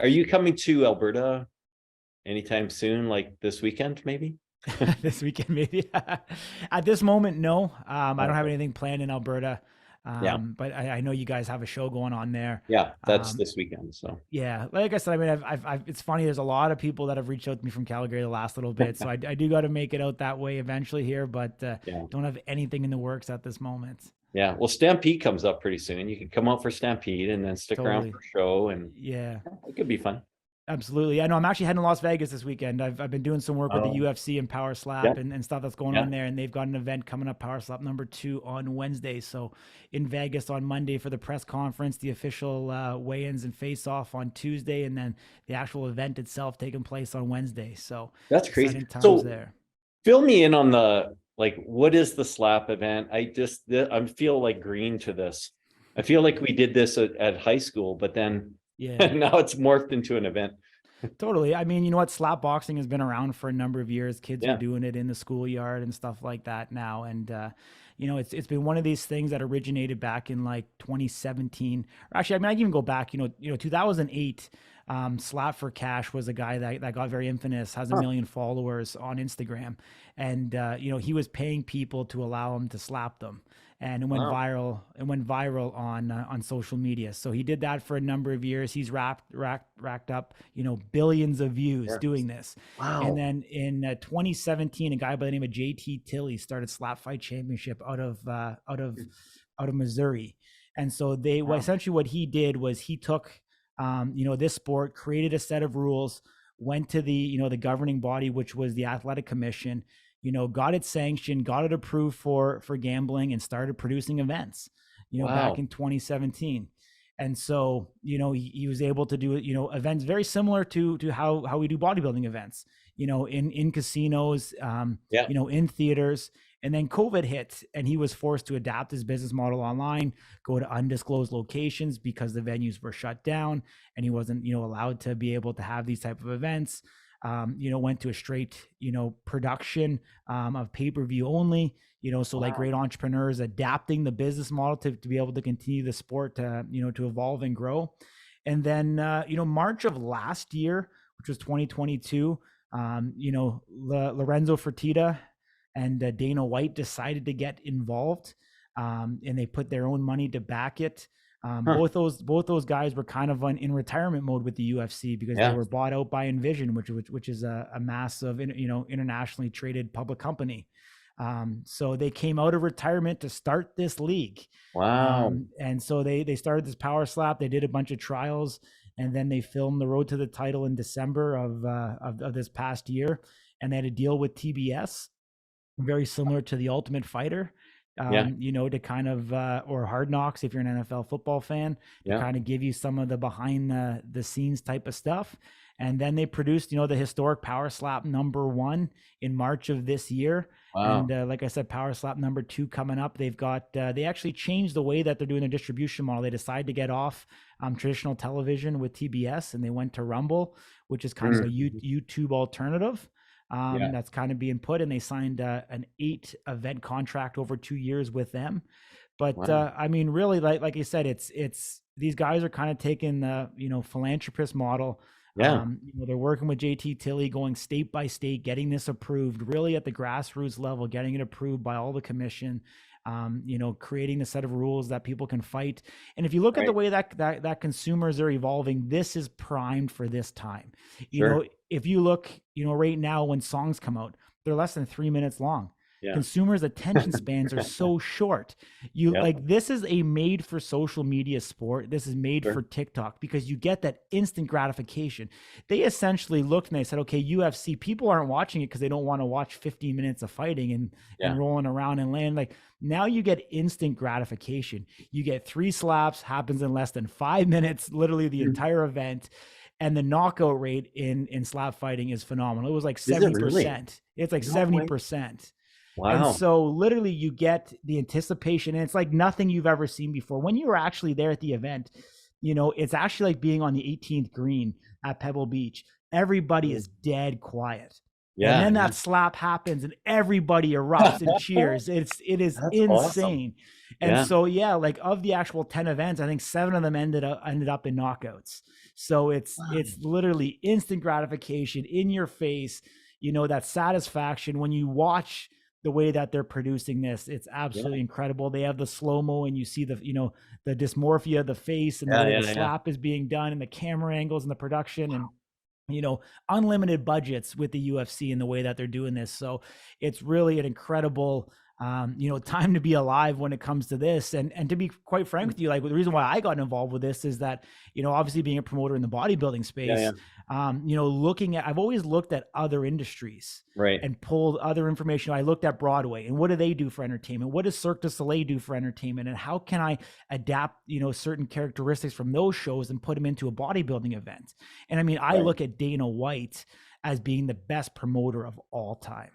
Are you coming to Alberta anytime soon, like this weekend, maybe? This weekend, maybe. At this moment, no. I don't have Okay. anything planned in Alberta. Yeah. But I know you guys have a show going on there. Yeah. That's Um, this weekend. So yeah, like I said, I mean, it's funny. There's a lot of people that have reached out to me from Calgary the last little bit, so I do got to make it out that way eventually here, but yeah. don't have anything in the works at this moment. Yeah. Well, Stampede comes up pretty soon. You can come out for Stampede and then stick around Totally. for show, and Yeah. it could be fun. Absolutely. I know I'm actually heading to Las Vegas this weekend. I've been doing some work with the Oh, UFC and Power yeah. Slap and stuff that's going Yeah. on there. And they've got an event coming up, Power Slap #2 on Wednesday. So in Vegas on Monday for the press conference, the official weigh-ins and face-off on Tuesday, and then the actual event itself taking place on Wednesday. So That's crazy. exciting times So there. fill me in on what is the slap event? I feel like green to this. I feel like we did this at high school, but then Yeah. now it's morphed into an event. Totally. I mean, you know what? Slap boxing has been around for a number of years. Kids are Yeah. doing it in the schoolyard and stuff like that now. And you know, it's been one of these things that originated back in like 2017. Or actually, I mean, I can even go back. 2008. Slap for Cash was a guy that got very infamous, has a Huh. million followers on Instagram, and he was paying people to allow him to slap them, and it went Wow. viral. It went viral on social media. So he did that for a number of years. He's racked up billions of views Sure. doing this. And Wow. then in 2017, a guy by the name of JT Tilley started Slap Fight Championship out of Missouri. And so Wow. essentially what he did was he took this sport, created a set of rules, went to the governing body, which was the athletic commission, got it sanctioned, got it approved for gambling, and started producing events, back Wow. in 2017. And so, he was able to do, events very similar to how we do bodybuilding events, in casinos, Yeah. in theaters. And then COVID hit, and he was forced to adapt his business model online, go to undisclosed locations because the venues were shut down, and he wasn't, allowed to be able to have these type of events. Went to a straight, production of pay-per-view only. So like Wow. great entrepreneurs adapting the business model to be able to continue the sport to evolve and grow. And then March of last year, which was 2022, Lorenzo Fertitta and Dana White decided to get involved, and they put their own money to back it. Huh. Both those guys were kind of in retirement mode with the UFC because they Yeah. were bought out by Envision, which is a massive internationally traded public company. So they came out of retirement to start this league, Wow. and so they started this Power Slap. They did a bunch of trials, and then they filmed the Road to the Title in December of this past year, and they had a deal with TBS, very similar to the Ultimate Fighter, Yeah. to kind of or Hard Knocks if you're an NFL football fan, to Yeah. kind of give you some of the behind the scenes type of stuff. And then they produced, the historic Power Slap #1 in March of this year. And Wow. like I said, Power Slap #2 coming up. They've got they actually changed the way that they're doing their distribution model. They decided to get off traditional television with TBS, and they went to Rumble, which is kind of a Mhm. YouTube alternative. Yeah. That's kind of being put, and they signed an 8 event contract over 2 years with them. But Wow. I mean, really, like I said, it's these guys are kind of taking the philanthropist model. Yeah. They're working with JT Tilley, going state by state, getting this approved, really at the grassroots level, getting it approved by all the commission. Creating the set of rules that people can fight. And if you look at the Right. way that consumers are evolving, this is primed for this time. Sure. If you look, right now when songs come out, they're less than 3 minutes long. Yeah. Consumers' attention spans are so short. You Yeah. like this is a made for social media sport. This is made Sure. for TikTok because you get that instant gratification. They essentially looked and they said, okay, UFC, people aren't watching it because they don't want to watch 15 minutes of fighting and Yeah. rolling around and land. Like now you get instant gratification. You get 3 slaps, happens in less than 5 minutes, literally the Mhm. entire event. And the knockout rate in slap fighting is phenomenal. It was like Is it really? 70%. It's like No way. 70%. And Wow. so literally you get the anticipation, and it's like nothing you've ever seen before. When you were actually there at the event, it's actually like being on the 18th green at Pebble Beach. Everybody Mm. is dead quiet. And Yeah. then Yeah. that slap happens and everybody erupts and cheers. It is That's awesome. insane. And Yeah. so yeah, like of the actual 10 events, I think 7 of them ended up in knockouts. So it's literally instant gratification in your face, you know, that satisfaction when you watch the way that they're producing this. It's absolutely incredible. They have the slow-mo and you see the, you know, the dysmorphia of the face and the way the slap is being done and the camera angles and the production and, you know, unlimited budgets with the UFC and the way that they're doing this. So it's really an incredible, you know, time to be alive when it comes to this. And to be quite frank with you, like the reason why I got involved with this is that, you know, obviously being a promoter in the bodybuilding space, you know, I've always looked at other industries and pulled other information. I looked at Broadway and what do they do for entertainment? What does Cirque du Soleil do for entertainment? And how can I adapt, you know, certain characteristics from those shows and put them into a bodybuilding event? And I mean, I look at Dana White as being the best promoter of all time.